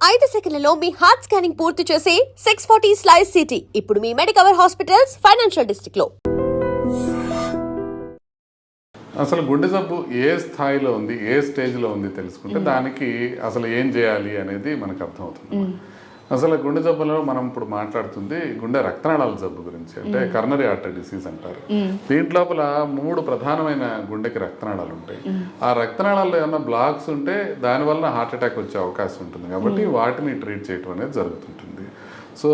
5 సెకన్లలో మీ heart scanning పూర్తి చేసి 640 స్లైస్ సిటీ ఇప్పుడు మీ మెడికవర్ హాస్పిటల్స్ ఫైనాన్షియల్ డిస్ట్రిక్ట్ లో. అసలు గుండె జబ్బు ఏ స్థాయిలో ఉంది, ఏ స్టేజ్లో ఉంది తెలుసుకుంటే దానికి అసలు ఏం చేయాలి అనేది మనకు అర్థమవుతుంది. అసలు గుండె జబ్బులో మనం ఇప్పుడు మాట్లాడుతుంది గుండె రక్తనాళాల జబ్బు గురించి, అంటే కర్నరీ ఆర్టరీ డిసీజ్ అంటారు. దీంట్లోపల 3 ప్రధానమైన గుండెకి రక్తనాళాలు ఉంటాయి. ఆ రక్తనాళాల్లో ఏమైనా బ్లాక్స్ ఉంటే దానివల్ల హార్ట్ అటాక్ వచ్చే అవకాశం ఉంటుంది. కాబట్టి వాటిని ట్రీట్ చేయడం అనేది జరుగుతుంటుంది. సో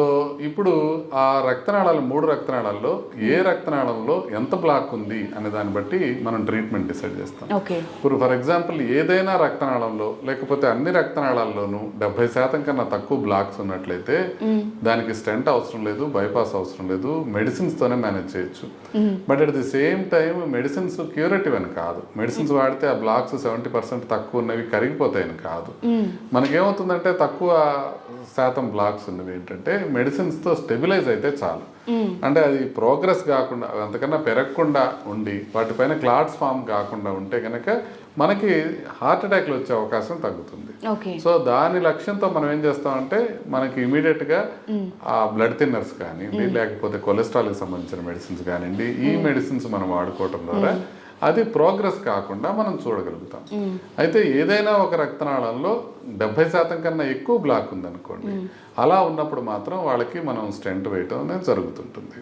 ఇప్పుడు ఆ రక్తనాళాలు 3 రక్తనాళాల్లో ఏ రక్తనాళంలో ఎంత బ్లాక్ ఉంది అనే దాన్ని బట్టి మనం ట్రీట్మెంట్ డిసైడ్ చేస్తాం. ఇప్పుడు ఫర్ ఎగ్జాంపుల్ ఏదైనా రక్తనాళంలో లేకపోతే అన్ని రక్తనాళాల్లోనూ 70% కన్నా తక్కువ బ్లాక్స్ ఉన్నట్లయితే దానికి స్టెంట్ అవసరం లేదు, బైపాస్ అవసరం లేదు, మెడిసిన్స్ తోనే మేనేజ్ చేయొచ్చు. But at the same time medicines curative అని కాదు. మెడిసిన్స్ వాడితే ఆ బ్లాక్స్ 70% తక్కువ ఉన్నవి కరిగిపోతాయని కాదు. మనకేమవుతుందంటే తక్కువ శాతం బ్లాక్స్ ఉన్నవి ఏంటంటే మెడిసిన్స్ తో స్టెబిలైజ్ అయితే చాలు. అంటే అది ప్రోగ్రెస్ కాకుండా అంతకన్నా పెరగకుండా ఉండి వాటిపైన క్లాట్స్ ఫామ్ కాకుండా ఉంటే కనుక మనకి హార్ట్ అటాక్లు వచ్చే అవకాశం తగ్గుతుంది. సో దాని లక్ష్యంతో మనం ఏం చేస్తామంటే మనకి ఇమీడియట్ గా ఆ బ్లడ్ థిన్నర్స్ కానివ్వండి, లేకపోతే కొలెస్ట్రాల్ కి సంబంధించిన మెడిసిన్స్ కానివ్వండి, ఈ మెడిసిన్స్ మనం వాడుకోవటం ద్వారా అది ప్రోగ్రెస్ కాకుండా మనం చూడగలుగుతాం. అయితే ఏదైనా ఒక రక్తనాళంలో 70% కన్నా ఎక్కువ బ్లాక్ ఉందనుకోండి, అలా ఉన్నప్పుడు మాత్రం వాళ్ళకి మనం స్టెంట్ వేయటం అనేది జరుగుతుంటుంది.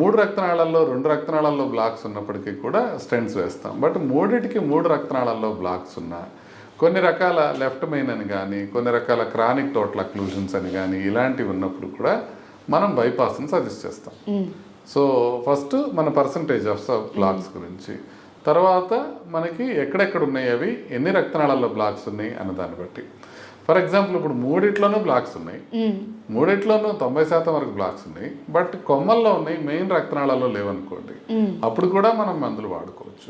3 రక్తనాళాల్లో 2 రక్తనాళాల్లో బ్లాక్స్ ఉన్నప్పటికీ కూడా స్టెంట్స్ వేస్తాం. బట్ 3 రక్తనాళాల్లో బ్లాక్స్ ఉన్నా కొన్ని రకాల లెఫ్ట్ మెయిన్ అని కానీ, కొన్ని రకాల క్రానిక్ టోటల్ అక్లూజన్స్ అని కానీ ఇలాంటివి ఉన్నప్పుడు కూడా మనం బైపాస్ని సజెస్ట్ చేస్తాం. సో ఫస్ట్ మన పర్సంటేజ్ ఆఫ్ బ్లాక్స్ గురించి, తర్వాత మనకి ఎక్కడెక్కడ ఉన్నాయి, అవి ఎన్ని రక్తనాళాల్లో బ్లాక్స్ ఉన్నాయి అన్న దాన్ని బట్టి. ఫర్ ఎగ్జాంపుల్ ఇప్పుడు 3 బ్లాక్స్ ఉన్నాయి, 3 90% వరకు బ్లాక్స్ ఉన్నాయి, బట్ కొమ్మల్లో ఉన్నాయి, మెయిన్ రక్తనాళాల్లో లేవనుకోండి, అప్పుడు కూడా మనం మందులు వాడుకోవచ్చు.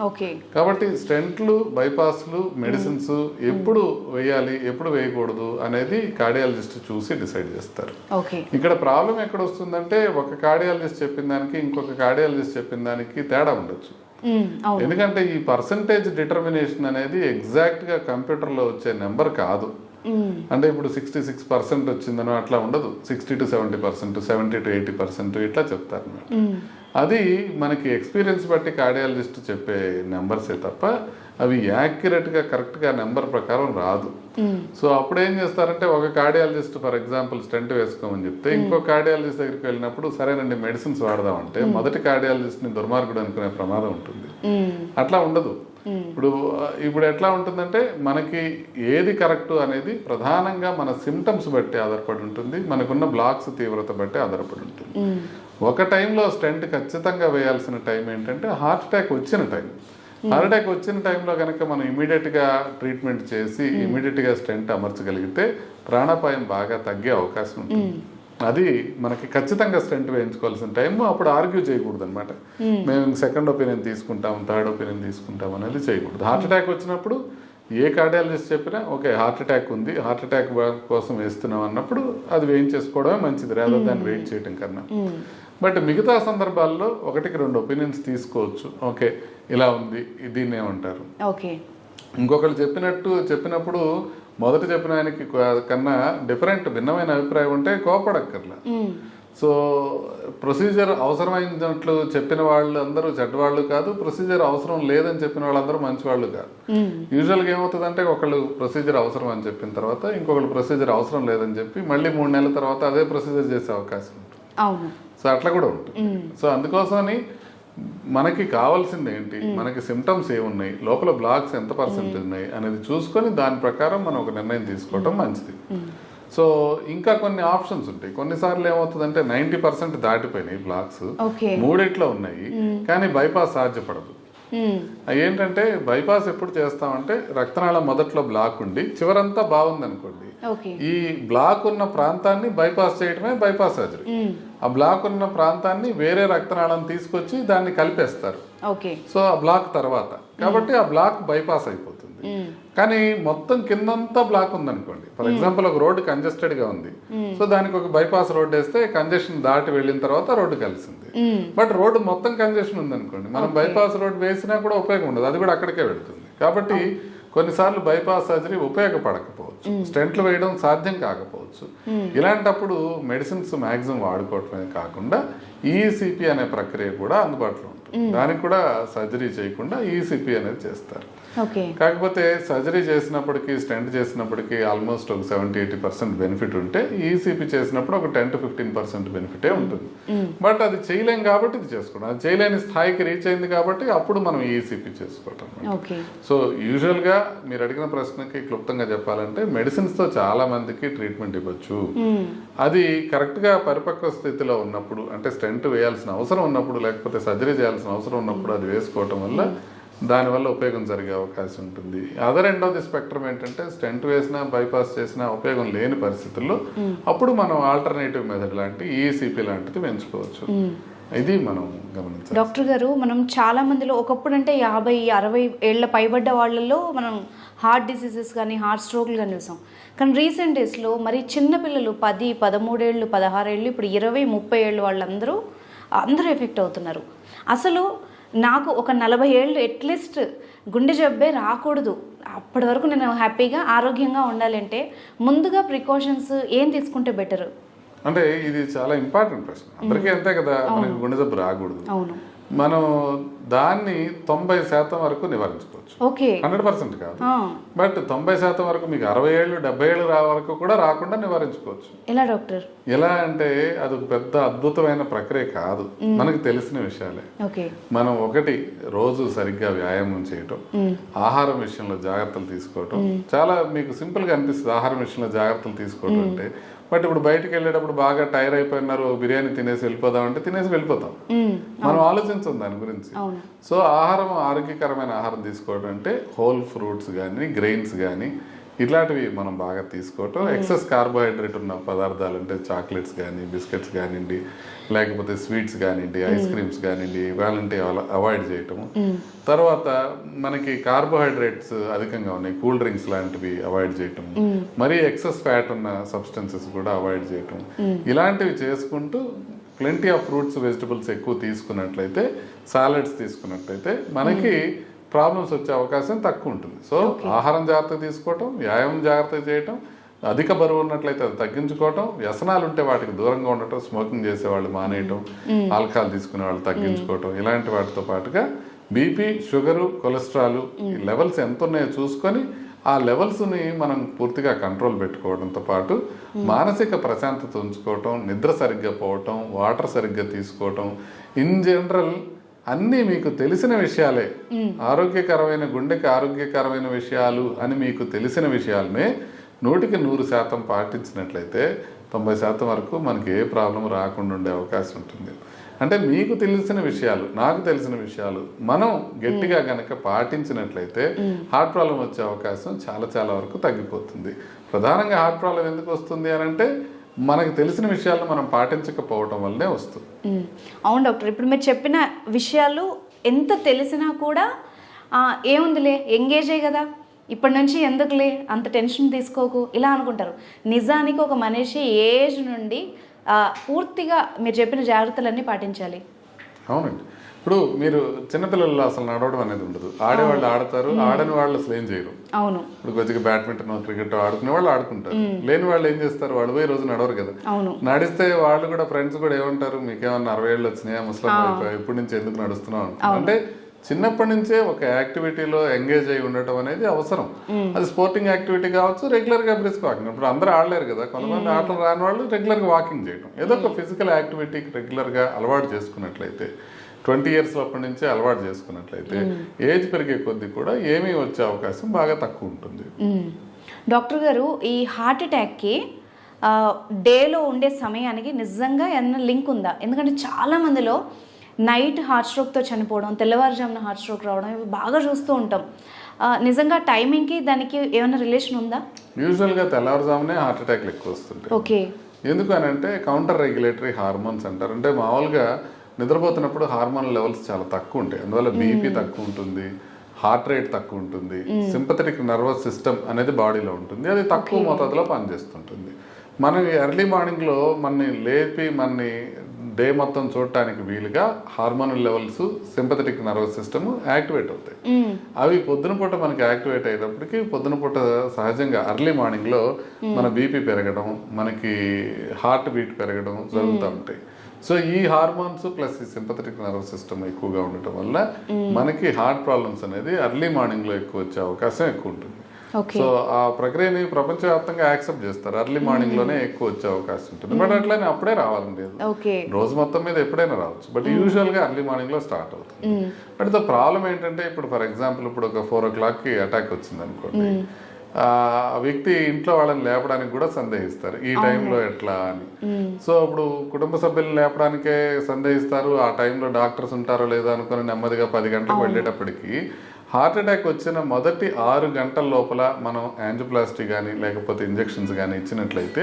కాబట్టి స్టెంట్లు, బైపాస్లు, మెడిసిన్స్ ఎప్పుడు వేయాలి, ఎప్పుడు వేయకూడదు అనేది కార్డియాలజిస్ట్ చూసి డిసైడ్ చేస్తారు. ఇక్కడ ప్రాబ్లం ఎక్కడ వస్తుందంటే ఒక కార్డియాలజిస్ట్ చెప్పిన దానికి ఇంకొక కార్డియాలజిస్ట్ చెప్పిన దానికి తేడా ఉండొచ్చు. ఎందుకంటే ఈ పర్సంటేజ్ డిటర్మినేషన్ అనేది ఎగ్జాక్ట్ గా కంప్యూటర్ లో వచ్చే నెంబర్ కాదు. అంటే ఇప్పుడు 66% వచ్చిందనో అట్లా ఉండదు. 60 to 70%, 70 to 80% ఇట్లా చెప్తారు. అది మనకి ఎక్స్పీరియన్స్ బట్టి కార్డియాలజిస్ట్ చెప్పే నెంబర్సే తప్ప అవి యాక్యురేట్గా కరెక్ట్గా నెంబర్ ప్రకారం రాదు. సో అప్పుడు ఏం చేస్తారంటే ఒక కార్డియాలజిస్ట్ ఫర్ ఎగ్జాంపుల్ స్టెంట్ వేసుకోమని చెప్తే ఇంకో కార్డియాలజిస్ట్ దగ్గరికి వెళ్ళినప్పుడు సరేనండి మెడిసిన్స్ వాడదామంటే మొదటి కార్డియాలజిస్ట్ని దుర్మార్గుడు అనుకునే ప్రమాదం ఉంటుంది. అట్లా ఉండదు. ఇప్పుడు ఎట్లా ఉంటుందంటే మనకి ఏది కరెక్ట్ అనేది ప్రధానంగా మన సిమ్టమ్స్ బట్టి ఆధారపడి ఉంటుంది, మనకున్న బ్లాక్స్ తీవ్రత బట్టి ఆధారపడి ఉంటుంది. ఒక టైంలో స్టెంట్ ఖచ్చితంగా వేయాల్సిన టైం ఏంటంటే హార్ట్ అటాక్ వచ్చిన టైం. హార్ట్ అటాక్ వచ్చిన టైంలో కనుక మనం ఇమీడియట్గా ట్రీట్మెంట్ చేసి ఇమీడియట్గా స్టెంట్ అమర్చగలిగితే ప్రాణాపాయం బాగా తగ్గే అవకాశం ఉంటుంది. అది మనకి ఖచ్చితంగా స్టెంట్ వేయించుకోవాల్సిన టైం. అప్పుడు ఆర్గ్యూ చేయకూడదు అనమాట, మేము సెకండ్ ఒపీనియన్ తీసుకుంటాం, థర్డ్ ఒపీనియన్ తీసుకుంటాం అనేది చేయకూడదు. హార్ట్ అటాక్ వచ్చినప్పుడు ఏ కార్డియాలజిస్ట్ చెప్పినా ఓకే హార్ట్ అటాక్ ఉంది, హార్ట్ అటాక్ కోసం వేస్తున్నాం అన్నప్పుడు అది వేయించేసుకోవడమే మంచిది, రాదో దాన్ని వెయిట్ చేయడం కన్నా. బట్ మిగతా సందర్భాల్లో 1-2 ఒపీనియన్స్ తీసుకోవచ్చు. ఓకే ఇలా ఉంది, దీన్ని ఏమంటారు, ఇంకొకరు చెప్పినప్పుడు మొదట చెప్పిన ఆయనకి కన్నా భిన్నమైన అభిప్రాయం ఉంటే కోపడక్కర్లా. సో ప్రొసీజర్ అవసరమైనట్లు చెప్పిన వాళ్ళు అందరూ చెడ్డవాళ్ళు కాదు, ప్రొసీజర్ అవసరం లేదని చెప్పిన వాళ్ళందరూ మంచివాళ్ళు కాదు. యూజువల్గా ఏమవుతుందంటే ఒకళ్ళు ప్రొసీజర్ అవసరం అని చెప్పిన తర్వాత ఇంకొకళ్ళు ప్రొసీజర్ అవసరం లేదని చెప్పి మళ్ళీ 3 నెలల తర్వాత అదే ప్రొసీజర్ చేసే అవకాశం ఉంటుంది. సో అట్లా కూడా ఉంటుంది. సో అందుకోసమని మనకి కావాల్సింది ఏంటి, మనకి సిమ్టమ్స్ ఏమున్నాయి, లోపల బ్లాక్స్ ఎంత పర్సెంట్ ఉన్నాయి అనేది చూసుకొని దాని ప్రకారం మనం ఒక నిర్ణయం తీసుకోవటం మంచిది. సో ఇంకా కొన్ని ఆప్షన్స్ ఉంటాయి. కొన్నిసార్లు ఏమవుతుందంటే 90% దాటిపోయినాయి బ్లాక్స్, 3 ఉన్నాయి, కానీ బైపాస్ సాధ్యపడదు. ఏంటంటే బైపాస్ ఎప్పుడు చేస్తామంటే రక్తనాళం మొదట్లో బ్లాక్ ఉండి చివరంతా బాగుంది అనుకోండి, ఈ బ్లాక్ ఉన్న ప్రాంతాన్ని బైపాస్ చేయడమే బైపాస్ సర్జరీ. ఆ బ్లాక్ ఉన్న ప్రాంతాన్ని వేరే రక్తనాళం తీసుకొచ్చి దాన్ని కలిపేస్తారు. సో ఆ బ్లాక్ తర్వాత కాబట్టి ఆ బ్లాక్ బైపాస్ అయిపోతుంది. కానీ మొత్తం కిందంతా బ్లాక్ ఉందనుకోండి, ఫర్ ఎగ్జాంపుల్ ఒక రోడ్డు కంజెస్టెడ్ గా ఉంది, సో దానికి ఒక బైపాస్ రోడ్ వేస్తే కంజెషన్ దాటి వెళ్ళిన తర్వాత రోడ్డు కలిసింది. బట్ రోడ్డు మొత్తం కంజెషన్ ఉందనుకోండి, మనం బైపాస్ రోడ్ వేసినా కూడా ఉపయోగం ఉండదు, అది కూడా అక్కడికే వెళ్తుంది. కాబట్టి కొన్నిసార్లు బైపాస్ సర్జరీ ఉపయోగపడకపోవచ్చు. కాకపోవచ్చు, స్టెంట్లు వేయడం సాధ్యం కాకపోవచ్చు. ఇలాంటప్పుడు మెడిసిన్స్ మ్యాక్సిమం వాడుకోవటమే కాకుండా ఈసీపీ అనే ప్రక్రియ కూడా అందుబాటులో ఉంటుంది. దానికి కూడా సర్జరీ చేయకుండా ఈసీపీ అనేది చేస్తారు. కాకపోతే సర్జరీ చేసినప్పటికీ, స్టెంట్ చేసినప్పటికీ ఆల్మోస్ట్ ఒక 70-80% బెనిఫిట్ ఉంటే, ఈసీపీ చేసినప్పుడు ఒక 10-15% బెనిఫిటే ఉంటుంది. బట్ అది చేయలేం కాబట్టి ఇది చేసుకోవడం, అది చేయలేని స్థాయికి రీచ్ అయింది కాబట్టి అప్పుడు మనం ఈసీపీ చేసుకోవటం. సో యూజువల్గా మీరు అడిగిన ప్రశ్నకి క్లుప్తంగా చెప్పాలంటే, మెడిసిన్స్తో చాలా మందికి ట్రీట్మెంట్ ఇవ్వచ్చు. అది కరెక్ట్గా పరిపక్వ స్థితిలో ఉన్నప్పుడు, అంటే స్టెంట్ వేయాల్సిన అవసరం ఉన్నప్పుడు, లేకపోతే సర్జరీ చేయాల్సిన అవసరం ఉన్నప్పుడు అది వేసుకోవటం వల్ల దానివల్ల ఉపయోగం జరిగే అవకాశం ఉంటుంది. Other end of the spectrum ఏంటంటే, స్టెంట్ వేసినా బైపాస్ చేసినా ఉపయోగం లేని పరిస్థితుల్లో అప్పుడు మనం ఆల్టర్నేటివ్ మెథడ్ లాంటి ఈసీపీ లాంటిది పెంచుకోవచ్చు. ఇది మనం గమనించాలి. డాక్టర్ గారు, మనం చాలా మందిలో ఒకప్పుడు అంటే 50-60 ఏళ్ల పైబడ్డ వాళ్ళల్లో మనం హార్ట్ డిసీజెస్ కానీ హార్ట్ స్ట్రోక్లు కానీ చూసాం. కానీ రీసెంట్ డేస్లో మరి చిన్నపిల్లలు 10-13 ఏళ్ళు, 16 ఏళ్ళు, ఇప్పుడు 20-30 ఏళ్ళు వాళ్ళందరూ ఎఫెక్ట్ అవుతున్నారు. అసలు నాకు ఒక 40 ఏళ్ళు అట్లీస్ట్ గుండె జబ్బే రాకూడదు, అప్పటి వరకు నేను హ్యాపీగా ఆరోగ్యంగా ఉండాలంటే ముందుగా ప్రికాషన్స్ ఏం తీసుకుంటే బెటర్? అంటే ఇది చాలా ఇంపార్టెంట్ ప్రశ్న. అందరికీ అంతే కదా, మనకి గుండె జబ్బు రాకూడదు. అవును. మనం దాన్ని 90% వరకు నివారించుకోవచ్చు. 100% కాదు, బట్ 90% వరకు మీకు 60 ఏళ్ళు 70 ఏళ్ళు వరకు కూడా రాకుండా నివారించుకోవచ్చు. ఎలా డాక్టర్? ఎలా అంటే అది ఒక పెద్ద అద్భుతమైన ప్రక్రియ కాదు, మనకు తెలిసిన విషయాలే. మనం ఒకటి, రోజు సరిగ్గా వ్యాయామం చేయటం, ఆహారం విషయంలో జాగ్రత్తలు తీసుకోవటం. చాలా మీకు సింపుల్ గా అనిపిస్తుంది ఆహారం విషయంలో జాగ్రత్తలు తీసుకోవటం అంటే. బట్ ఇప్పుడు బయటకు వెళ్ళేటప్పుడు బాగా టైర్ అయిపోయినారు, బిర్యానీ తినేసి వెళ్ళిపోదాం అంటే తినేసి వెళ్ళిపోతాం, మనం ఆలోచించాం దాని గురించి. సో ఆహారం, ఆరోగ్యకరమైన ఆహారం తీసుకోవడం అంటే హోల్ ఫ్రూట్స్ కానీ, గ్రెయిన్స్ కానీ, ఇట్లాంటివి మనం బాగా తీసుకోవటం. ఎక్సెస్ కార్బోహైడ్రేట్ ఉన్న పదార్థాలు అంటే చాక్లెట్స్ కానీ, బిస్కెట్స్ కానివ్వండి, లేకపోతే స్వీట్స్ కానివ్వండి, ఐస్ క్రీమ్స్ కానివ్వండి, ఇవాళంటే అవాయిడ్ చేయటము. తర్వాత మనకి కార్బోహైడ్రేట్స్ అధికంగా ఉన్నాయి, కూల్ డ్రింక్స్ లాంటివి అవాయిడ్ చేయటం, మరీ ఎక్సెస్ ఫ్యాట్ ఉన్న సబ్స్టెన్సెస్ కూడా అవాయిడ్ చేయటం. ఇలాంటివి చేసుకుంటూ ప్లెంటీ ఆఫ్ ఫ్రూట్స్, వెజిటబుల్స్ ఎక్కువ తీసుకున్నట్లయితే, సాలెడ్స్ తీసుకున్నట్లయితే మనకి ప్రాబ్లమ్స్ వచ్చే అవకాశం తక్కువ ఉంటుంది. సో ఆహారం జాగ్రత్తగా తీసుకోవటం, వ్యాయామం జాగ్రత్తగా చేయటం, అధిక బరువు ఉన్నట్లయితే అది తగ్గించుకోవటం, వ్యసనాలు ఉంటే వాటికి దూరంగా ఉండటం, స్మోకింగ్ చేసే వాళ్ళు మానేయటం, ఆల్కహాల్ తీసుకునే వాళ్ళు తగ్గించుకోవటం, ఇలాంటి వాటితో పాటుగా బీపీ, షుగరు, కొలెస్ట్రాల్ ఈ లెవెల్స్ ఎంత ఉన్నాయో చూసుకొని ఆ లెవెల్స్ని మనం పూర్తిగా కంట్రోల్ పెట్టుకోవడంతో పాటు మానసిక ప్రశాంతత ఉంచుకోవటం, నిద్ర సరిగ్గా పోవటం, వాటర్ సరిగ్గా తీసుకోవటం, ఇన్ జనరల్ అన్నీ మీకు తెలిసిన విషయాలే. ఆరోగ్యకరమైన గుండెకి ఆరోగ్యకరమైన విషయాలు అని మీకు తెలిసిన విషయాలనే 100% పాటించినట్లయితే 90% వరకు మనకి ఏ ప్రాబ్లం రాకుండా ఉండే అవకాశం ఉంటుంది. అంటే మీకు తెలిసిన విషయాలు, నాకు తెలిసిన విషయాలు మనం గట్టిగా గనక పాటించినట్లయితే హార్ట్ ప్రాబ్లం వచ్చే అవకాశం చాలా చాలా వరకు తగ్గిపోతుంది. ప్రధానంగా హార్ట్ ప్రాబ్లం ఎందుకు వస్తుంది అని అంటే, మనకు తెలిసిన విషయాలను మనం పాటించకపోవటం వల్లనే వస్తుంది. అవును డాక్టర్, ఇప్పుడు మీరు చెప్పిన విషయాలు ఎంత తెలిసినా కూడా ఏముందిలే, ఎంగేజే కదా, ఇప్పటి నుంచి ఎందుకులే అంత టెన్షన్ తీసుకోకు ఇలా అనుకుంటారు. నిజానికి ఒక మనిషి ఏజ్ నుండి పూర్తిగా మీరు చెప్పిన జాగ్రత్తలన్నీ పాటించాలి. అవునండి. ఇప్పుడు మీరు చిన్నపిల్లల్లో అసలు నడవడం అనేది ఉండదు, ఆడేవాళ్ళు ఆడతారు, ఆడని వాళ్ళు అసలు ఏం చేయరు. అవును. ఇప్పుడు కొద్దిగా బ్యాడ్మింటన్, క్రికెట్ ఆడుకునే వాళ్ళు ఆడుకుంటారు, లేని వాళ్ళు ఏం చేస్తారు, వాళ్ళు పోయి రోజు నడవరు కదా. నడిస్తే వాళ్ళు కూడా, ఫ్రెండ్స్ కూడా ఏమంటారు, మీకేమన్నా 60 ఏళ్ళు వచ్చినాయా, ముసలం అయిపోయా, ఇప్పటి నుంచి ఎందుకు నడుస్తున్నావు అంటే, చిన్నప్పటి నుంచే ఒక యాక్టివిటీలో ఎంగేజ్ అయి ఉండటం అనేది అవసరం. అది స్పోర్టింగ్ యాక్టివిటీ కావచ్చు, రెగ్యులర్ గా బ్రిస్క్ వాకింగ్. ఇప్పుడు అందరూ ఆడలేరు కదా, కొంతమంది ఆటలు రాని వాళ్ళు రెగ్యులర్ గా వాకింగ్ చేయడం, ఏదో ఒక ఫిజికల్ యాక్టివిటీకి రెగ్యులర్ గా అలవాటు చేసుకున్నట్లయితే, 20 years అప్పటి నుంచే అలవాటు చేసుకున్నట్లయితే ఏజ్ పెరిగే కొద్దీ కూడా ఏమీ వచ్చే అవకాశం బాగా తక్కువ ఉంటుంది. డాక్టర్ గారు, ఈ హార్ట్ అటాక్కి డేలో ఉండే సమయానికి నిజంగా ఏమైనా లింక్ ఉందా? ఎందుకంటే చాలా మందిలో నైట్ హార్ట్ స్ట్రోక్తో చనిపోవడం, తెల్లవారుజామున హార్ట్ స్ట్రోక్ రావడం, ఇవి బాగా చూస్తూ ఉంటాం. నిజంగా టైమింగ్కి దానికి ఏమైనా రిలేషన్ ఉందా? యూజువల్గా తెల్లవారుజామునే హార్ట్ అటాక్లు ఎక్కువ వస్తుంటాయి. ఓకే. ఎందుకు అని అంటే, కౌంటర్ రెగ్యులేటరీ హార్మోన్స్ అంటారు. అంటే మామూలుగా నిద్రపోతున్నప్పుడు హార్మోన్ లెవెల్స్ చాలా తక్కువ ఉంటాయి, అందువల్ల బీపీ తక్కువ ఉంటుంది, హార్ట్ రేట్ తక్కువ ఉంటుంది, సింపథెటిక్ నర్వస్ సిస్టమ్ అనేది బాడీలో ఉంటుంది, అది తక్కువ మోతాదులో పనిచేస్తుంటుంది. మనం ఎర్లీ మార్నింగ్లో మనని లేపి మనని డే మొత్తం చూడటానికి వీలుగా hormonal levels sympathetic nervous system activate అవుతాయి. అవి పొద్దున పూట మనకి యాక్టివేట్ అయ్యేటప్పటికి పొద్దున పూట సహజంగా ఎర్లీ మార్నింగ్లో మన బీపీ పెరగడం, మనకి హార్ట్ బీట్ పెరగడం జరుగుతూ ఉంటాయి. సో ఈ హార్మోన్స్ ప్లస్ ఈ సింపథెటిక్ నర్వస్ సిస్టమ్ ఎక్కువగా ఉండటం వల్ల మనకి హార్ట్ ప్రాబ్లమ్స్ అనేది ఎర్లీ మార్నింగ్లో ఎక్కువ వచ్చే అవకాశం ఎక్కువ ఉంటుంది. సో ఆ ప్రక్రియని ప్రపంచవ్యాప్తంగా యాక్సెప్ట్ చేస్తారు, ఎర్లీ మార్నింగ్ లోనే ఎక్కువ వచ్చే అవకాశం ఉంటుంది. బట్ అట్లానే అప్పుడే రావాలని లేదు, రోజు మొత్తం మీద ఎప్పుడైనా రావచ్చు, బట్ యూజువల్ గా ఎర్లీ మార్నింగ్ లో స్టార్ట్ అవుతుంది. బట్ ద ప్రాబ్లం ఏంటంటే ఇప్పుడు ఫర్ ఎగ్జాంపుల్ ఇప్పుడు ఒక 4 o'clock అటాక్ వచ్చింది అనుకోండి, ఆ వ్యక్తి ఇంట్లో వాళ్ళని లేపడానికి కూడా సందేహిస్తారు ఈ టైంలో ఎట్లా అని. సో ఇప్పుడు కుటుంబ సభ్యులను లేపడానికే సందేహిస్తారు, ఆ టైంలో డాక్టర్స్ ఉంటారో లేదో అనుకుని నెమ్మదిగా 10 గంటలకు వెళ్ళేటప్పటికి హార్ట్ అటాక్ వచ్చిన మొదటి 6 గంటల లోపల మనం యాంజియోప్లాస్టీ కానీ లేకపోతే ఇంజెక్షన్స్ కానీ ఇచ్చినట్లయితే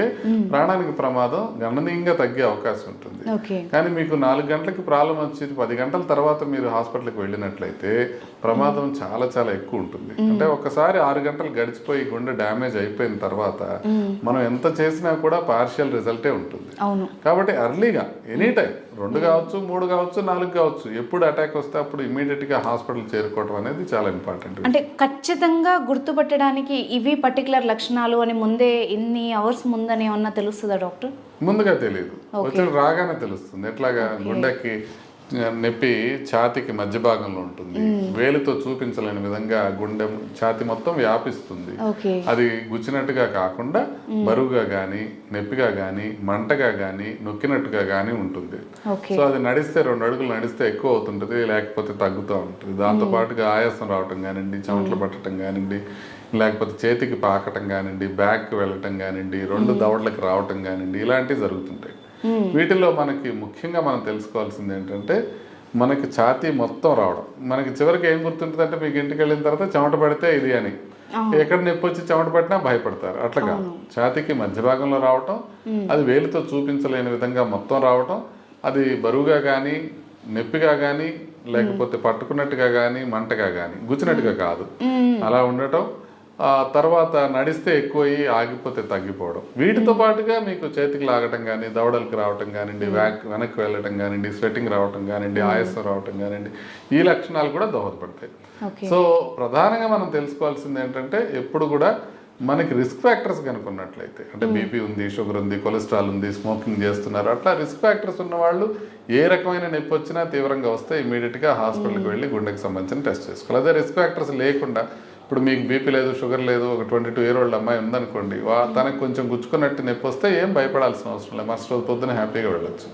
ప్రాణానికి ప్రమాదం గణనీయంగా తగ్గే అవకాశం ఉంటుంది. కానీ మీకు 4 గంటలకి ప్రాబ్లం వచ్చి 10 గంటల తర్వాత మీరు హాస్పిటల్కి వెళ్ళినట్లయితే ప్రమాదం చాలా చాలా ఎక్కువ ఉంటుంది. అంటే ఒకసారి 6 గంటలు గడిచిపోయి గుండె డ్యామేజ్ అయిపోయిన తర్వాత మనం ఎంత చేసినా కూడా పార్షియల్ రిజల్టే ఉంటుంది. కాబట్టి ఎర్లీగా ఎనీ టైం 2 కావచ్చు, 3 కావచ్చు, 4 కావచ్చు, ఎప్పుడు అటాక్ వస్తే అప్పుడు ఇమీడియట్ గా హాస్పిటల్ చేరుకోవడం అనేది చాలా ఇంపార్టెంట్. అంటే ఖచ్చితంగా గుర్తుపట్టడానికి ఇవి పర్టికులర్ లక్షణాలు అని ముందే ఇన్ని అవర్స్ ముందని ఏమన్నా తెలుస్తుందా డాక్టర్? ముందుగా తెలియదు, వచ్చిన రాగానే తెలుస్తుంది. ఎట్లాగా గుండెకి నొప్పి ఛాతీకి మధ్య భాగంలో ఉంటుంది, వేలితో చూపించలేని విధంగా గుండె ఛాతీ మొత్తం వ్యాపిస్తుంది. అది గుచ్చినట్టుగా కాకుండా బరువుగా గానీ, నొప్పిగా గానీ, మంటగా గానీ, నొక్కినట్టుగా గానీ ఉంటుంది. సో అది నడిస్తే 2 అడుగులు నడిస్తే ఎక్కువ అవుతుంటది, లేకపోతే తగ్గుతూ ఉంటుంది. దాంతో పాటుగా ఆయాసం రావటం కానివ్వండి, చెమటలు పట్టడం కానివ్వండి, లేకపోతే చేతికి పాకటం కానివ్వండి, బ్యాక్కి వెళ్ళటం కానివ్వండి, 2 దవడలకు రావటం కానివ్వండి, ఇలాంటివి జరుగుతుంటాయి. వీటిల్లో మనకి ముఖ్యంగా మనం తెలుసుకోవాల్సింది ఏంటంటే మనకి ఛాతీ మొత్తం రావడం. మనకి చివరికి ఏం గుర్తుంటుంది అంటే మీకు ఇంటికి వెళ్ళిన తర్వాత చెమట పడితే ఇది అని, ఎక్కడ నొప్పి వచ్చి చెమట పట్టినా భయపడతారు. అట్లా కాదు, ఛాతీకి మధ్య భాగంలో రావటం, అది వేలితో చూపించలేని విధంగా మొత్తం రావటం, అది బరువుగా కానీ, నొప్పిగా కానీ, లేకపోతే పట్టుకున్నట్టుగా కానీ, మంటగా కానీ, గుచ్చినట్టుగా కాదు అలా ఉండటం, తర్వాత నడిస్తే ఎక్కువయ్యి ఆగిపోతే తగ్గిపోవడం. వీటితో పాటుగా మీకు చేతికి లాగటం కానీ, దవడలకు రావటం కానివ్వండి, వెనక్కి వెళ్ళటం కానివ్వండి, స్వెట్టింగ్ రావటం కానివ్వండి, ఆయాసం రావటం కానివ్వండి, ఈ లక్షణాలు కూడా దోహదపడతాయి. సో ప్రధానంగా మనం తెలుసుకోవాల్సింది ఏంటంటే ఎప్పుడు కూడా మనకి రిస్క్ ఫ్యాక్టర్స్ కనుక్కున్నట్లయితే, అంటే బీపీ ఉంది, షుగర్ ఉంది, కొలెస్ట్రాల్ ఉంది, స్మోకింగ్ చేస్తున్నారు, అట్లా రిస్క్ ఫ్యాక్టర్స్ ఉన్న వాళ్ళు ఏ రకమైన నొప్పి వచ్చినా తీవ్రంగా వస్తే ఇమీడియట్గా హాస్పిటల్కి వెళ్ళి గుండెకి సంబంధించిన టెస్ట్ చేసుకోవాలి. అదే రిస్క్ ఫ్యాక్టర్స్ లేకుండా ఇప్పుడు మీకు బీపీ లేదు, షుగర్ లేదు, ఒక 22 year old అమ్మాయి ఉందనుకోండి, తనకు కొంచెం గుచ్చుకున్నట్టు నొప్పి వస్తే ఏం భయపడాల్సిన అవసరం లేదు, మరుసటి రోజు పొద్దున హ్యాపీగా వెళ్ళొచ్చు.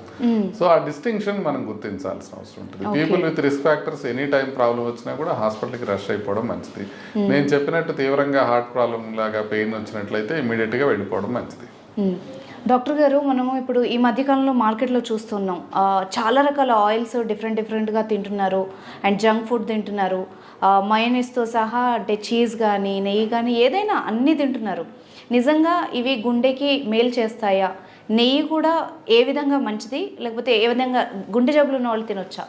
సో ఆ డిస్టింక్షన్ మనం గుర్తించాల్సిన అవసరం ఉంటుంది. People with risk factors any time problem వచ్చినా కూడా హాస్పిటల్కి రష్ అయిపోవడం మంచిది. నేను చెప్పినట్టు తీవ్రంగా హార్ట్ ప్రాబ్లం లాగా పెయిన్ వచ్చినట్లయితే ఇమీడియట్గా వెళ్ళిపోవడం మంచిది. డాక్టర్ గారు, మనము ఇప్పుడు ఈ మధ్యకాలంలో మార్కెట్లో చూస్తున్నాం, చాలా రకాల ఆయిల్స్ డిఫరెంట్గా తింటున్నారు, అండ్ జంక్ ఫుడ్ తింటున్నారు, మయోనీస్తో సహా, అంటే చీజ్ కానీ, నెయ్యి కానీ, ఏదైనా అన్నీ తింటున్నారు. నిజంగా ఇవి గుండెకి మేలు చేస్తాయా? నెయ్యి కూడా ఏ విధంగా మంచిది, లేకపోతే ఏ విధంగా గుండె జబ్బులు ఉన్న వాళ్ళు తినొచ్చా?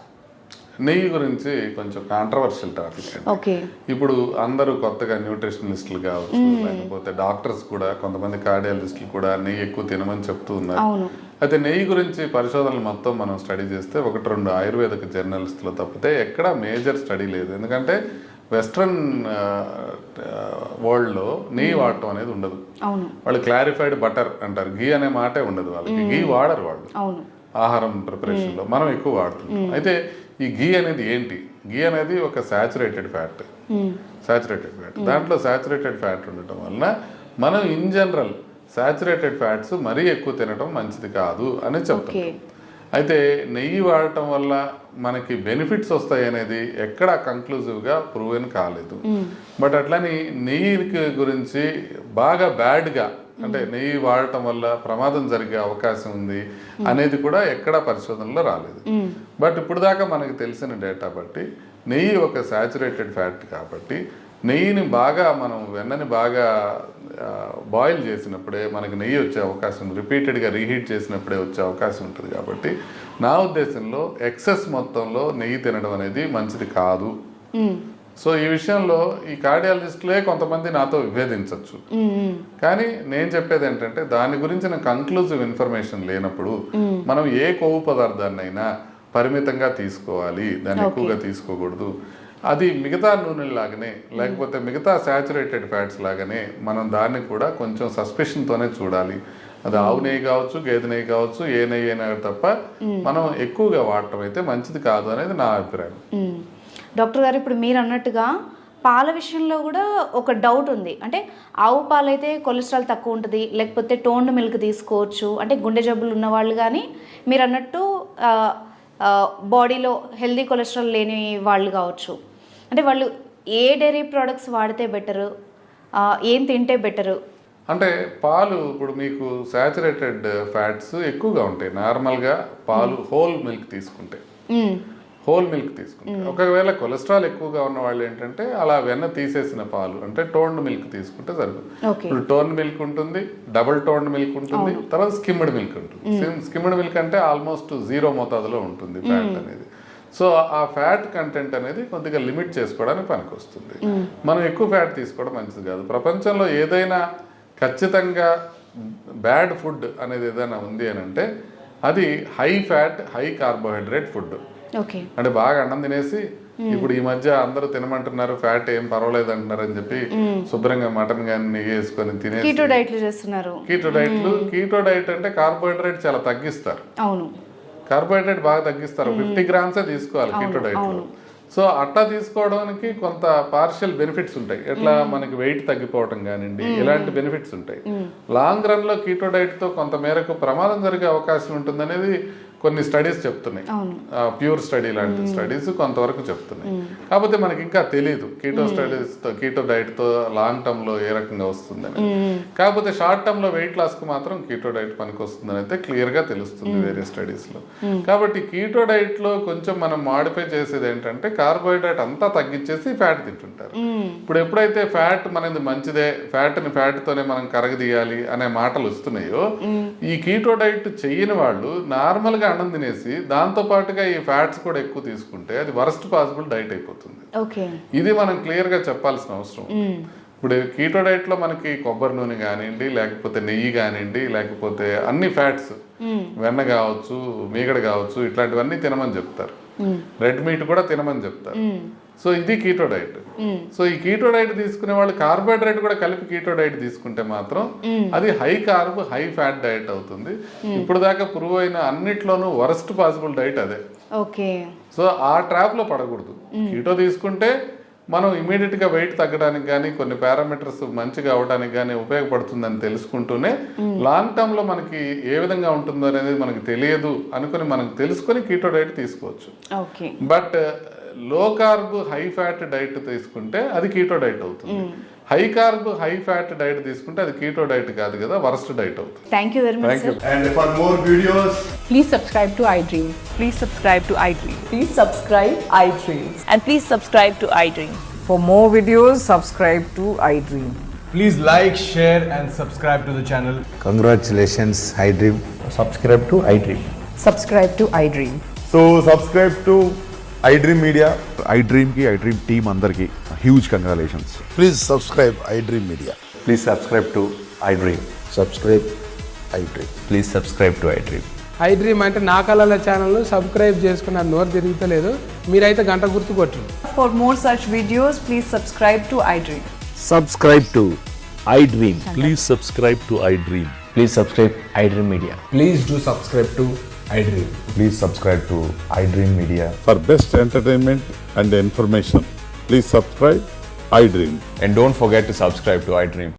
నెయ్యి గురించి కొంచెం కాంట్రవర్షియల్ టాపిక్. ఇప్పుడు అందరూ కొత్తగా న్యూట్రిషనలిస్టులు కావచ్చు, లేకపోతే డాక్టర్స్ కూడా, కొంతమంది కార్డియాలజిస్టులు కూడా నెయ్యి ఎక్కువ తినమని చెప్తూ ఉన్నారు. అయితే నెయ్యి గురించి పరిశోధనలు మొత్తం మనం స్టడీ చేస్తే 1-2 ఆయుర్వేదిక జర్నలిస్టులు తప్పితే ఎక్కడ మేజర్ స్టడీ లేదు. ఎందుకంటే వెస్ట్రన్ వరల్డ్లో నెయ్యి వాడటం అనేది ఉండదు. వాళ్ళు క్లారిఫైడ్ బటర్ అంటారు, ఘీ అనే మాటే ఉండదు వాళ్ళకి, ఘీ వాడరు వాళ్ళు ఆహారం ప్రిపరేషన్లో, మనం ఎక్కువ వాడుతున్నాం. అయితే ఈ ఘీ అనేది ఏంటి? ఘీ అనేది ఒక సాచురేటెడ్ ఫ్యాట్. దాంట్లో సాచురేటెడ్ ఫ్యాట్ ఉండటం వలన మనం ఇన్ జనరల్ సాచురేటెడ్ ఫ్యాట్స్ మరీ ఎక్కువ తినటం మంచిది కాదు అని చెప్తాం. అయితే నెయ్యి వాడటం వల్ల మనకి బెనిఫిట్స్ వస్తాయి అనేది ఎక్కడా కంక్లూజివ్గా ప్రూవెన్ కాలేదు. బట్ అట్లని నెయ్యి గురించి బాగా బ్యాడ్గా, అంటే నెయ్యి వాడటం వల్ల ప్రమాదం జరిగే అవకాశం ఉంది అనేది కూడా ఎక్కడా పరిశోధనలో రాలేదు. బట్ ఇప్పుడు దాకా మనకి తెలిసిన డేటా బట్టి నెయ్యి ఒక సాచురేటెడ్ ఫ్యాట్ కాబట్టి నెయ్యిని బాగా మనం వెన్నని బాగా బాయిల్ చేసినప్పుడే మనకి నెయ్యి వచ్చే అవకాశం, రిపీటెడ్గా రీహీట్ చేసినప్పుడే వచ్చే అవకాశం ఉంటుంది. కాబట్టి నా ఉద్దేశంలో ఎక్సెస్ మొత్తంలో నెయ్యి తినడం అనేది మంచిది కాదు. సో ఈ విషయంలో ఈ కార్డియాలజిస్టులే కొంతమంది నాతో విభేదించవచ్చు. కానీ నేను చెప్పేది ఏంటంటే దాని గురించిన కంక్లూజివ్ ఇన్ఫర్మేషన్ లేనప్పుడు మనం ఏ కొవ్వు పదార్థాన్నైనా పరిమితంగా తీసుకోవాలి, దాన్ని ఎక్కువగా తీసుకోకూడదు. అది మిగతా నూనెలాగానే లేకపోతే మిగతా శాచురేటెడ్ ఫ్యాట్స్ లాగానే మనం దాన్ని కూడా కొంచెం సస్పెషన్తోనే చూడాలి. అది ఆవు నెయ్యి కావచ్చు, గేదె నెయ్యి కావచ్చు, ఏ నెయ్యి అయినా తప్ప మనం ఎక్కువగా వాడటం అయితే మంచిది కాదు అనేది నా అభిప్రాయం. డాక్టర్ గారు, ఇప్పుడు మీరు అన్నట్టుగా పాల విషయంలో కూడా ఒక డౌట్ ఉంది. అంటే ఆవు పాలైతే కొలెస్ట్రాల్ తక్కువ ఉంటుంది, లేకపోతే టోన్డ్ మిల్క్ తీసుకోవచ్చు. అంటే గుండె జబ్బులు ఉన్న వాళ్ళు కానీ మీరు అన్నట్టు బాడీలో హెల్దీ కొలెస్ట్రాల్ లేని వాళ్ళు కావచ్చు. అంటే వాళ్ళు ఏ డైరీ ప్రోడక్ట్స్ వాడితే బెటరు, ఏం తింటే బెటరు? అంటే పాలు ఇప్పుడు మీకు శాచురేటెడ్ ఫ్యాట్స్ ఎక్కువగా ఉంటాయి. నార్మల్గా పాలు హోల్ మిల్క్ తీసుకుంటే ఒకవేళ కొలెస్ట్రాల్ ఎక్కువగా ఉన్న వాళ్ళు ఏంటంటే అలా వెన్న తీసేసిన పాలు అంటే టోన్డ్ మిల్క్ తీసుకుంటే సరిపోతుంది. ఇప్పుడు టోన్డ్ మిల్క్ ఉంటుంది, డబుల్ టోన్డ్ మిల్క్ ఉంటుంది, తర్వాత స్కిమ్డ్ మిల్క్ ఉంటుంది. స్కిమ్డ్ మిల్క్ అంటే ఆల్మోస్ట్ 0 మోతాదులో ఉంటుంది ఫ్యాట్ అనేది. సో ఆ ఫ్యాట్ కంటెంట్ అనేది కొద్దిగా లిమిట్ చేసుకోవడానికి పనికొస్తుంది. మనం ఎక్కువ ఫ్యాట్ తీసుకోవడం మంచిది కాదు. ప్రపంచంలో ఏదైనా ఖచ్చితంగా బ్యాడ్ ఫుడ్ అనేది ఏదైనా ఉంది అని అంటే అది high fat high carbohydrate food. అంటే బాగా అన్నం తినేసి ఇప్పుడు ఈ మధ్య అందరూ తినమంటున్నారు, ఫ్యాట్ ఏం పర్వాలేదు అంటున్నారు అని చెప్పి శుభ్రంగా మటన్ కానీ నెయ్యి వేసుకొని తినేసి కీటో డైట్ అంటే కార్బోహైడ్రేట్ చాలా తగ్గిస్తారు. కార్బోహైడ్రేట్ బాగా తగ్గిస్తారు. 50 గ్రామ్సే తీసుకోవాలి కీటో డైట్ లో. సో అట్లా తీసుకోవడానికి కొంత పార్షియల్ బెనిఫిట్స్ ఉంటాయి. ఎట్లా మనకి వెయిట్ తగ్గిపోవటం కానివ్వండి, ఇలాంటి బెనిఫిట్స్ ఉంటాయి. లాంగ్ రన్ లో కీటో డైట్ తో కొంత మేరకు ప్రమాదం జరిగే అవకాశం ఉంటుంది అనేది కొన్ని స్టడీస్ చెప్తున్నాయి. ప్యూర్ స్టడీ లాంటి స్టడీస్ కొంతవరకు చెప్తున్నాయి. కాకపోతే మనకి ఇంకా తెలియదు కీటో డైట్ తో లాంగ్ టర్మ్ లో ఏ రకంగా వస్తుందని. కాకపోతే షార్ట్ టర్మ్ లో వెయిట్ లాస్ కు మాత్రం కీటో డైట్ పనికి వస్తుందని అయితే క్లియర్ గా తెలుస్తుంది వేరే స్టడీస్ లో. కాబట్టి కీటో డైట్ లో కొంచెం మనం మాడిఫై చేసేది ఏంటంటే కార్బోహైడ్రేట్ అంతా తగ్గించేసి ఫ్యాట్ తింటుంటారు. ఇప్పుడు ఎప్పుడైతే ఫ్యాట్ మనది మంచిదే, ఫ్యాట్ తోనే మనం కరగదీయాలి అనే మాటలు వస్తున్నాయో, ఈ కీటో డైట్ చెయ్యని వాళ్ళు నార్మల్ గా అన్నం తినేసి దాంతో పాటుగా ఈ ఫ్యాట్స్ కూడా ఎక్కువ తీసుకుంటే అది వరస్ట్ పాసిబుల్ డైట్ అయిపోతుంది. ఇది మనం క్లియర్ గా చెప్పాల్సిన అవసరం. ఇప్పుడు కీటో డైట్ లో మనకి కొబ్బరి నూనె కానివ్వండి, లేకపోతే నెయ్యి కానివ్వండి, లేకపోతే అన్ని ఫ్యాట్స్, వెన్న కావచ్చు, మీగడ కావచ్చు, ఇట్లాంటివన్నీ తినమని చెప్తారు. రెడ్ మీట్ కూడా తినమని చెప్తారు. సో ఇది కీటో డైట్. సో ఈ కీటో డైట్ తీసుకునే వాళ్ళు కార్బోహైడ్రేట్ కూడా కలిపి కీటో డైట్ తీసుకుంటే మాత్రం అది high carb high fat diet అవుతుంది. ఇప్పుడు దాకా ప్రూవ్ అయిన అన్నిట్లోనూ వరస్ట్ పాసిబుల్ డైట్ అదే. సో ఆ ట్రాప్ లో పడకూడదు. కీటో తీసుకుంటే మనం ఇమీడియట్ గా వెయిట్ తగ్గడానికి కానీ కొన్ని పారామీటర్స్ మంచిగా అవడానికి కానీ ఉపయోగపడుతుందని తెలుసుకుంటూనే లాంగ్ టర్మ్ లో మనకి ఏ విధంగా ఉంటుందో అనేది మనకి తెలియదు అనుకుని మనం తెలుసుకొని కీటో డైట్ తీసుకోవచ్చు. బట్ లో కార్బ్ హై ఫ్యాట్ డైట్ తీసుకుంటే అది కీటో డైట్ అవుతుంది. High carb high fat diet తీసుకుంటే అది కీటో డైట్ కాదు కదా, వరస్ట్ డైట్ అవుతుంది. Thank you very much, sir. And for more videos, please subscribe to iDream. Please subscribe to iDream. Please subscribe iDream. And please subscribe to iDream. For more videos, subscribe to iDream. please like, share and subscribe to the channel. Congratulations, iDream. Subscribe to iDream. Subscribe to iDream. So subscribe to iDream Media. iDream team అందరికి huge congratulations. Please subscribe iDream Media. Please subscribe to iDream. Subscribe iDream. Please subscribe to iDream. iDream అంటే నా కళల channel subscribe చేసుకున్న నోరు తిరుగుతలేదు, మీరైతే గంట గుర్తు కొట్టండి. For more such videos, please subscribe to iDream. Subscribe to iDream. Please subscribe to iDream. Please subscribe iDream Media. Please do subscribe to iDream. Please subscribe to iDream Media. For best entertainment and information, please subscribe iDream. And don't forget to subscribe to iDream.